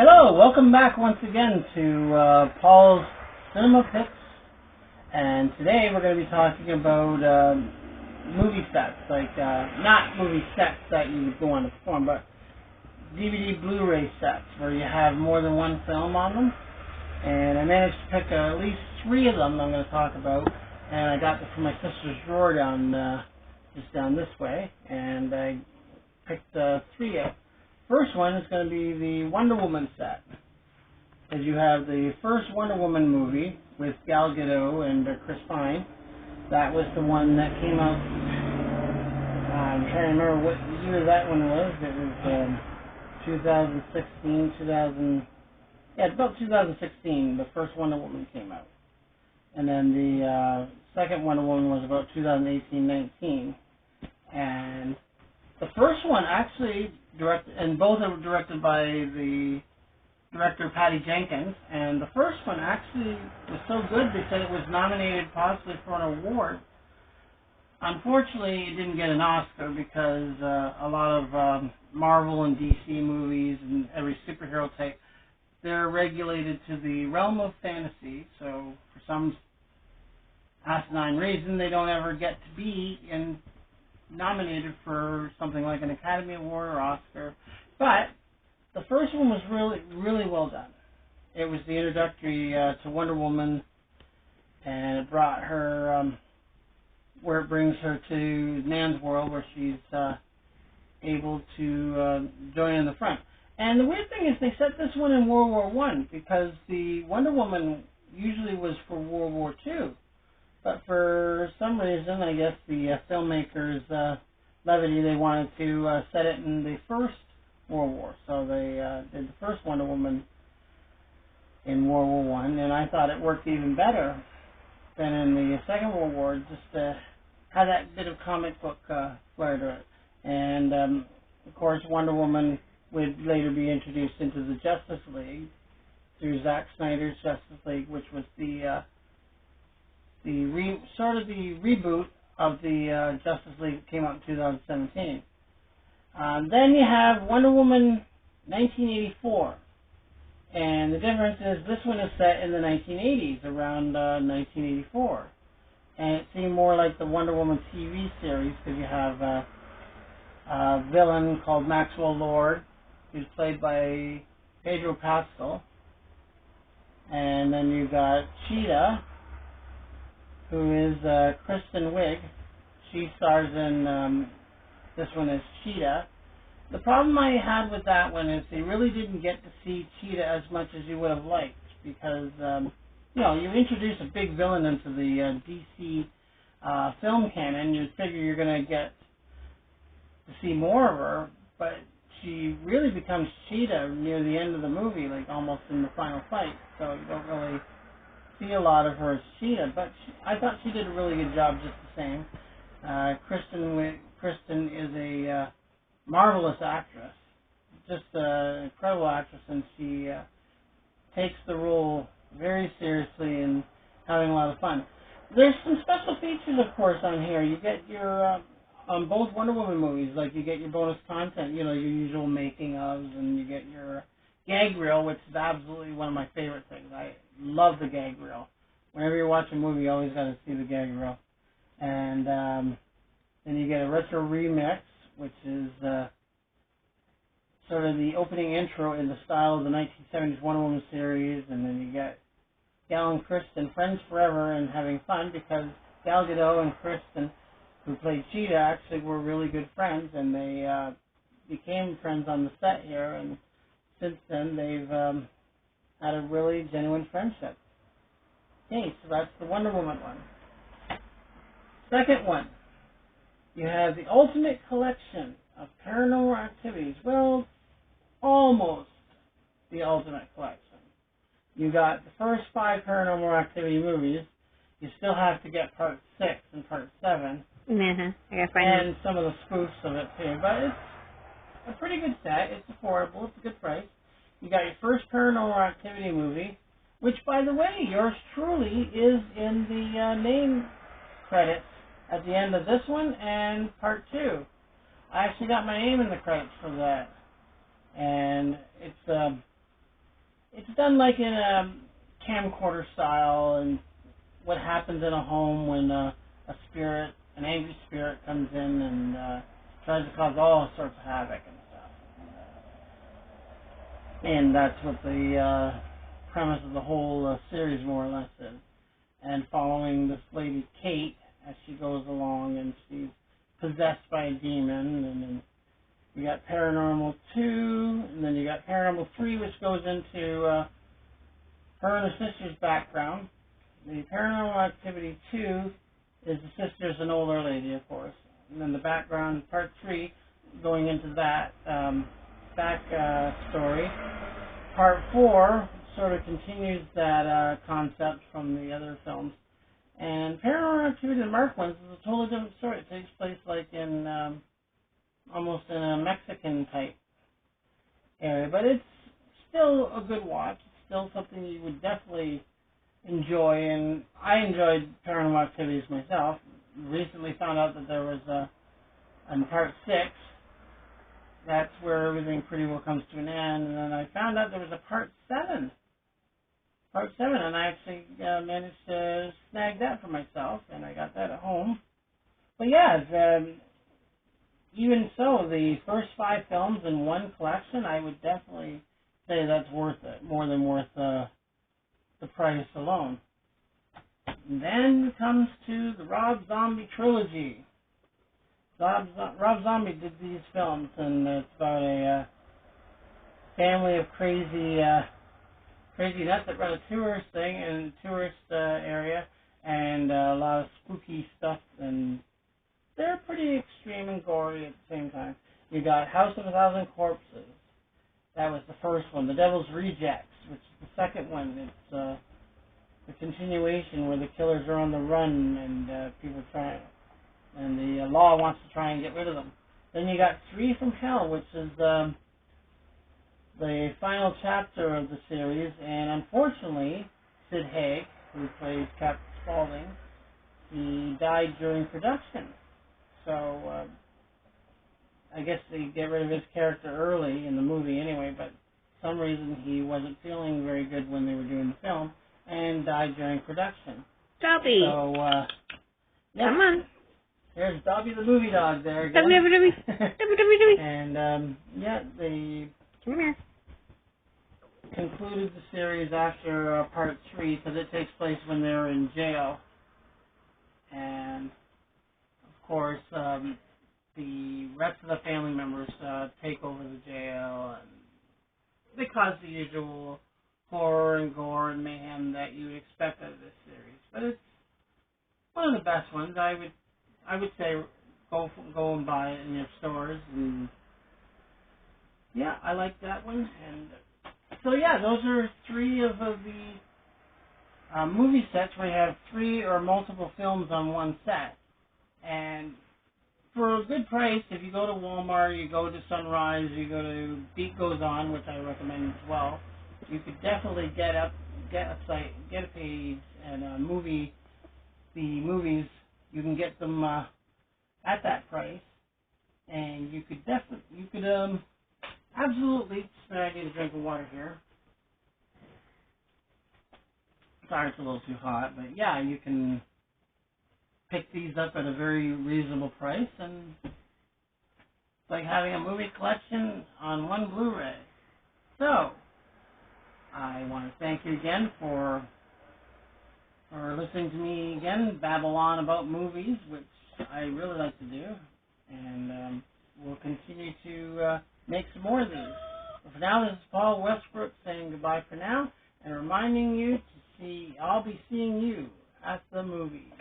Hello, welcome back once again to Paul's Cinema Picks, and today we're going to be talking about movie sets, like not movie sets that you would go on to perform, but DVD Blu-ray sets where you have more than one film on them. And I managed to pick at least three of them that I'm going to talk about, and I got this from my sister's drawer just down this way, and I picked three out. First one is going to be the Wonder Woman set, because you have the first Wonder Woman movie with Gal Gadot and Chris Pine. That was the one that came out. I'm trying to remember what year that one was. It was 2016, about 2016. The first Wonder Woman came out, and then the second Wonder Woman was about 2018-19, and the first one actually both are directed by the director Patty Jenkins, and the first one actually was so good they said it was nominated possibly for an award. Unfortunately, it didn't get an Oscar because a lot of Marvel and DC movies and every superhero type, they're regulated to the realm of fantasy, so for some asinine reason they don't ever get to be nominated for something like an Academy Award or Oscar. But the first one was really, really well done. It was the introductory to Wonder Woman, and it brought her where it brings her to Nan's world, where she's able to join in the front. And the weird thing is they set this one in World War I, because the Wonder Woman usually was for World War II. But for some reason, I guess the filmmakers' levity, they wanted to set it in the First World War. So they did the first Wonder Woman in World War I, and I thought it worked even better than in the Second World War, just to have that bit of comic book flair to it. And, of course, Wonder Woman would later be introduced into the Justice League through Zack Snyder's Justice League, which was the reboot of the Justice League that came out in 2017. Then you have Wonder Woman 1984. And the difference is this one is set in the 1980s, around 1984. And it seemed more like the Wonder Woman TV series, because you have a villain called Maxwell Lord, who's played by Pedro Pascal. And then you got Cheetah, who is Kristen Wiig. She stars in this one as Cheetah. The problem I had with that one is they really didn't get to see Cheetah as much as you would have liked, because you introduce a big villain into the DC film canon, you figure you're going to get to see more of her, but she really becomes Cheetah near the end of the movie, like almost in the final fight, so you don't really see a lot of her as Cheetah, but I thought she did a really good job just the same. Kristen is a marvelous actress, just an incredible actress, and she takes the role very seriously and having a lot of fun. There's some special features, of course, on here. You get your, on both Wonder Woman movies, like you get your bonus content, your usual making ofs, and you get your gag reel, which is absolutely one of my favorite things. I love the gag reel. Whenever you watch a movie, you always got to see the gag reel. And then you get a retro remix, which is sort of the opening intro in the style of the 1970s Wonder Woman series. And then you get Gal and Kristen friends forever and having fun, because Gal Gadot and Kristen, who played Cheetah, actually were really good friends, and they became friends on the set here, and since then they've had a really genuine friendship. Okay, so that's the Wonder Woman one. Second one, you have the Ultimate Collection of Paranormal Activities. Well, almost the Ultimate Collection. You got the first 5 Paranormal Activity movies. You still have to get Part 6 and Part 7. Mm-hmm. And some of the spoofs of it too. But it's a pretty good set. It's affordable. It's a good price. You got your first Paranormal Activity movie, which, by the way, yours truly is in the name credits at the end of this one and Part 2. I actually got my name in the credits for that. And it's it's done like in a camcorder style, and what happens in a home when an angry spirit comes in and tries to cause all sorts of havoc and stuff. And that's what the premise of the whole series more or less is. And following this lady Kate as she goes along, and she's possessed by a demon, and then you got Paranormal 2, and then you got Paranormal 3, which goes into her and her sister's background. The Paranormal Activity 2 is the sister's an older lady, of course. And then the background, part 3, going into that back story. Part 4 sort of continues that concept from the other films. And Paranormal Activity, the Mark ones, is a totally different story. It takes place like in almost in a Mexican type area. But it's still a good watch. It's still something you would definitely enjoy, and I enjoyed Paranormal Activities myself. Recently found out that there was in part 6, that's where everything pretty well comes to an end, and then I found out there was a part 7, and I actually managed to snag that for myself, and I got that at home. But yeah, even so, the first 5 films in one collection, I would definitely say that's worth it, more than worth the price alone. And then it comes to the Rob Zombie Trilogy. Rob Zombie did these films, and it's about a family of crazy nuts that run a tourist thing in a tourist area, and a lot of spooky stuff, and they're pretty extreme and gory at the same time. You got House of a Thousand Corpses. That was the first one. The Devil's Rejects, which is the second one. It's the continuation where the killers are on the run, and people try, and the law wants to try and get rid of them. Then you got Three from Hell, which is the final chapter of the series, and unfortunately, Sid Haig, who plays Captain Spaulding, he died during production. So I guess they get rid of his character early in the movie anyway, but for some reason he wasn't feeling very good when they were doing the film, and died during production. Dobby. So, yeah. Come on. There's Dobby the movie dog there again. Dobby. And, yeah, they Come here. concluded the series after part 3, because it takes place when they're in jail. And, of course, the rest of the family members take over the jail, and they cause the usual horror and gore and mayhem that you would expect out of this series. But it's one of the best ones. I would say go and buy it in your stores. And yeah, I like that one. And so yeah, those are 3 of the movie sets where you have 3 or multiple films on one set. And for a good price, if you go to Walmart, you go to Sunrise, you go to Beat Goes On, which I recommend as well, you could definitely get a page, and the movies, you can get them at that price, and you could absolutely. I need a drink of water here. Sorry, it's a little too hot, but yeah, you can pick these up at a very reasonable price, and it's like having a movie collection on one Blu-ray. So, I want to thank you again for listening to me again babble on about movies, which I really like to do, and we'll continue to make some more of these. But for now, this is Paul Westbrook saying goodbye for now, and reminding you I'll be seeing you at the movies.